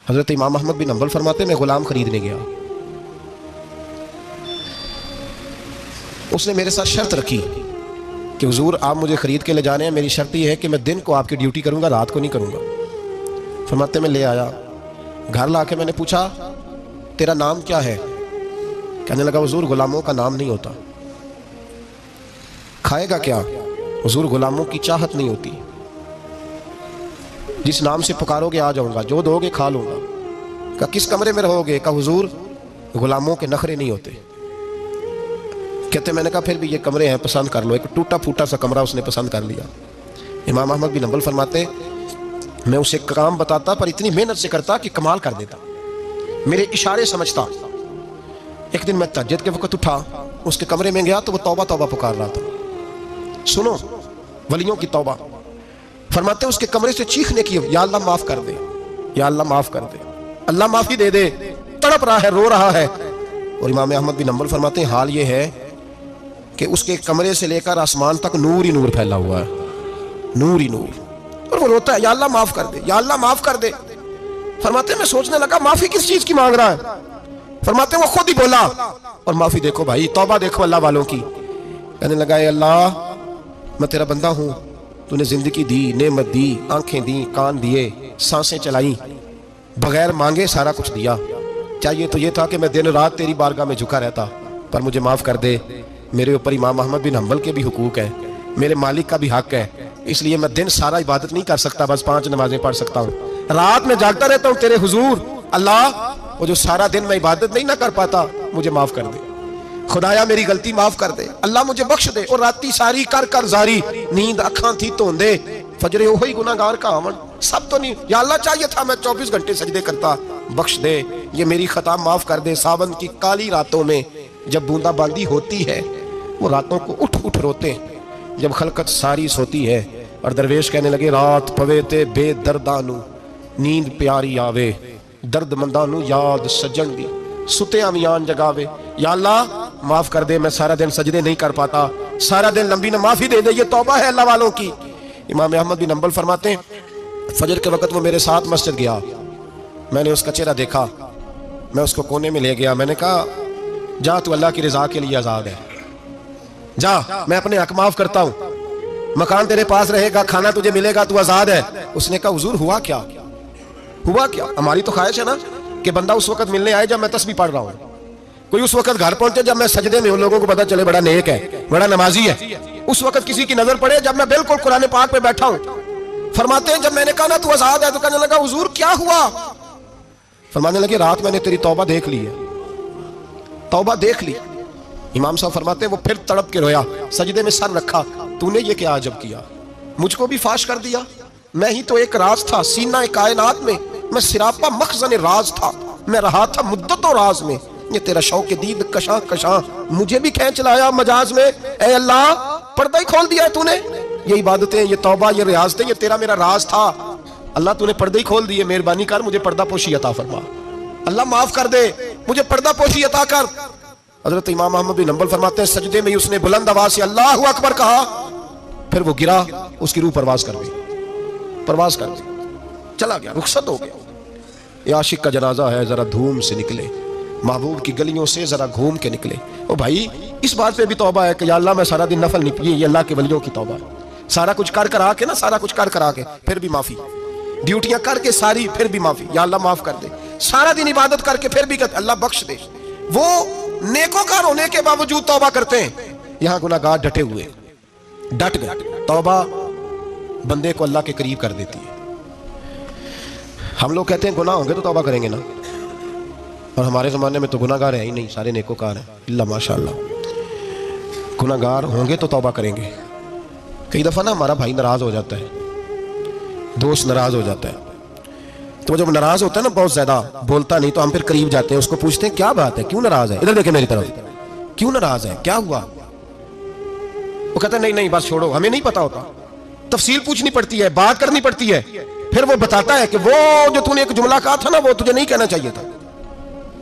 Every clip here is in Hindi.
हज़रत इमाम अहमद बिन हंबल फरमाते मैं ग़ुलाम ख़रीदने गया, उसने मेरे साथ शर्त रखी कि हुजूर आप मुझे ख़रीद के ले जाने हैं, मेरी शर्त यह है कि मैं दिन को आपकी ड्यूटी करूँगा, रात को नहीं करूँगा। फरमाते मैं ले आया, घर ला के मैंने पूछा तेरा नाम क्या है? कहने लगा हुजूर ग़ुलामों का नाम नहीं होता। खाएगा क्या? हुजूर ग़ुलामों की चाहत नहीं होती, जिस नाम से पुकारोगे आ जाऊंगा, जो दोगे खा लूंगा। कहा किस कमरे में रहोगे? कहा हुजूर ग़ुलामों के नखरे नहीं होते। कहते मैंने कहा फिर भी ये कमरे हैं, पसंद कर लो। एक टूटा फूटा सा कमरा उसने पसंद कर लिया। इमाम अहमद बिन हंबल फरमाते मैं उसे काम बताता पर इतनी मेहनत से करता कि कमाल कर देता, मेरे इशारे समझता। एक दिन मैं तहज्जुद के वक्त उठा, उसके कमरे में गया तो वो तौबा तौबा पुकार रहा था। सुनो वलियों की तौबा। फरमाते उसके कमरे से चीखने की, या अल्लाह माफ कर दे, या अल्लाह माफ कर दे, अल्लाह माफी दे दे, तड़प रहा है, रो रहा है। और इमाम अहमद बिन हंबल फरमाते हैं हाल ये है कि उसके कमरे से लेकर आसमान तक नूर ही नूर फैला हुआ है, नूर ही नूर। और वो रोता है या अल्लाह माफ कर दे, या अल्लाह माफ कर दे। फरमाते मैं सोचने लगा माफी किस चीज की मांग रहा है। फरमाते वो खुद ही बोला, और माफी देखो भाई, तौबा देखो अल्लाह वालों की। कहने लगा अल्लाह मैं तेरा बंदा हूं, तूने जिंदगी दी, नेमत दी, आंखें दी, कान दिए, सांसें चलाई, बगैर मांगे सारा कुछ दिया। चाहिए तो ये था कि मैं दिन रात तेरी बारगाह में झुका रहता, पर मुझे माफ कर दे। मेरे ऊपर इमाम अहमद बिन हंबल के भी हुकूक है, मेरे मालिक का भी हक है, इसलिए मैं दिन सारा इबादत नहीं कर सकता, बस 5 नमाजें पढ़ सकता हूँ। रात में जागता रहता हूँ तेरे हुजूर। अल्लाह वो जो सारा दिन मैं इबादत नहीं ना कर पाता, मुझे माफ कर दे। खुदाया मेरी गलती माफ कर दे, अल्लाह मुझे बख्श दे। और राती सारी कर कर जारी, नींद अखां थी धोंदे, फजरे ओही गुनाहगार का आवन। सब तो नहीं, या अल्लाह चाहिए था मैं 24 घंटे सजदे करता, बख्श दे, ये मेरी खता माफ कर दे। सावन की काली रातों में जब बूंदाबांदी होती है, वो रातों को उठ उठ रोते हैं, जब खलकत सारी सोती है। और दरवेश कहने लगे रात पवे ते बेदर्दानू, नींद प्यारी आवे, दर्द मंदानू याद सजन दी, सुते अमियान जगावे। या अल्लाह माफ कर दे, मैं सारा दिन सजदे नहीं कर पाता, सारा दिन लंबी न माफी दे दे, ये तौबा है अल्लाह वालों की। इमाम अहमद बिन हंबल फरमाते हैं फजर के वक्त वो मेरे साथ मस्जिद गया, मैंने उसका चेहरा देखा, मैं उसको कोने में ले गया, मैंने कहा जा तू अल्लाह की रजा के लिए आजाद है, जा मैं अपने हक माफ करता हूँ, मकान तेरे पास रहेगा, खाना तुझे मिलेगा, तू आजाद है। उसने कहा हुजूर हुआ क्या, हुआ क्या? हमारी तो ख्वाहिश है ना कि बंदा उस वक्त मिलने आए जब मैं तस्बीह पढ़ रहा हूँ, कोई उस वक्त घर पहुंचे जब मैं सजदे में हूं, लोगों को पता चले बड़ा नेक है, बड़ा नमाजी है। उस वक्त किसी की नजर पड़े जब मैं बिल्कुल कुरान पाक पे बैठा हूं। फरमाते हैं जब मैंने कहा ना तू आजाद है, तो कहने लगा हुजूर क्या हुआ? फरमाने लगे रात मैंने तेरी तौबा देख ली है, तौबा देख ली। इमाम साहब फरमाते हैं वो फिर तड़प के रोया, सजदे में सर रखा, तूने ये क्या अजब किया, मुझको भी फाश कर दिया, मैं ही तो एक राज था सीना कायनात में, मैं सिरापा मखजन राज था, मैं रहा था मुद्दतों राज में, ये तेरा शौक दीद कशा कशा मुझे भी खींच लाया मजाज में। ए अल्लाह पर्दा ही खोल दिया तूने, ये इबादतें, ये तौबा, ये रियाजतें, ये तेरा मेरा राज था, अल्लाह तूने पर्दे ही खोल दिए, मेहरबानी कर मुझे पर्दा पोशी अता फरमा, अल्लाह माफ कर दे, मुझे पर्दा पोशी अता कर। हजरत इमाम अहमद बिन हंबल फरमाते हैं सजदे में उसने बुलंद आवाज से अल्लाहु अकबर कहा, फिर वो गिरा, उसकी रूह परवाज कर गई, परवाज कर गई, चला गया, रुखसत हो गया। ये आशिक का जनाजा है, जरा धूम से निकले, महबूब की गलियों से जरा घूम के निकले। ओ भाई इस बात पे भी तौबा है कि या अल्लाह मैं सारा दिन नफल नहीं पिए, ये अल्लाह के वलियों की तौबा है। सारा कुछ कर कर आके ना, सारा कुछ कर कर आके फिर भी माफी, ड्यूटियां करके सारी फिर भी माफी, या अल्लाह माफ कर दे। सारा दिन इबादत करके फिर भी अल्लाह बख्श दे। वो नेकोकार होने के बावजूद तौबा करते हैं, यहाँ गुनाहगार डटे हुए, डट गए। तौबा बंदे को अल्लाह के करीब कर देती है। हम लोग कहते हैं गुनाह होंगे तो तौबा करेंगे ना, और हमारे ज़माने में तो गुनाहगार है ही नहीं, सारे नेकोकार हैं, इल्ला माशाअल्लाह। गुनाहगार होंगे तो तौबा करेंगे। कई दफ़ा ना हमारा भाई नाराज़ हो जाता है, दोस्त नाराज़ हो जाता है, तो जब नाराज़ होता है ना बहुत ज़्यादा, बोलता नहीं, तो हम फिर करीब जाते हैं, उसको पूछते हैं क्या बात है, क्यों नाराज़ है, इधर देखे मेरी तरफ, क्यों नाराज़ है, क्या हुआ? वो कहता है नहीं नहीं बस छोड़ो, हमें नहीं पता होता, तफसील पूछनी पड़ती है, बात करनी पड़ती है। फिर वो बताता है कि वो जो तूने एक जुमला कहा था ना, वो तुझे नहीं कहना चाहिए था।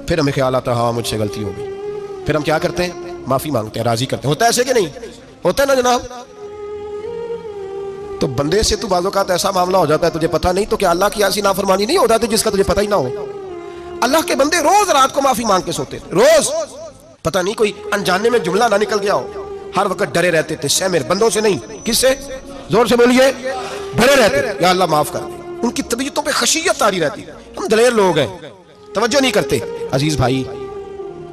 फिर हमें ख्याल आता है हाँ मुझसे गलती हो गई, फिर हम क्या करते हैं, माफी मांगते हैं, राजी करते हैं। होता है ऐसे कि नहीं होता है ना जनाब? तो बंदे से तू बाज़ औक़ात ऐसा मामला हो जाता है तुझे पता नहीं, तो क्या अल्लाह की ऐसी नाफरमानी नहीं हो जाती जिसका तुझे पता ही ना हो? अल्लाह के बंदे रोज रात को माफी मांग के सोते थे, रोज। पता नहीं कोई अनजाने में जुमला ना निकल गया हो, हर वक्त डरे रहते थे सहमेर, बंदों से नहीं, किससे? जोर से बोलिए। डरे रहते थे, या अल्लाह माफ कर दे। उनकी तबीयतों पे खशियत तारी रहती। हम दलेर लोग हैं, तवज्जो नहीं करते अजीज भाई।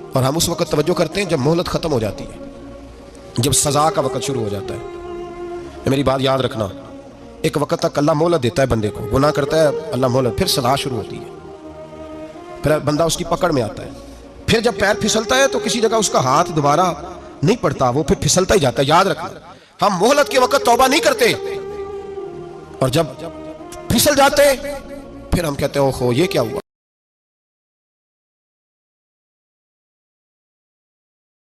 और हम उस वक्त तवज्जो करते हैं जब मोहलत खत्म हो जाती है, जब सजा का वक्त शुरू हो जाता है। मेरी बात याद रखना, एक वक्त तक अल्लाह मोहलत देता है बंदे को, गुनाह करता है अल्लाह मोहलत, फिर सजा शुरू होती है, फिर बंदा उसकी पकड़ में आता है। फिर जब पैर फिसलता है तो किसी जगह उसका हाथ दोबारा नहीं पड़ता, वो फिर फिसलता ही जाता है। याद रखना, हम मोहलत के वक्त तौबा नहीं करते, और जब फिसल जाते फिर हम कहते हैं ओहो ये क्या हुआ।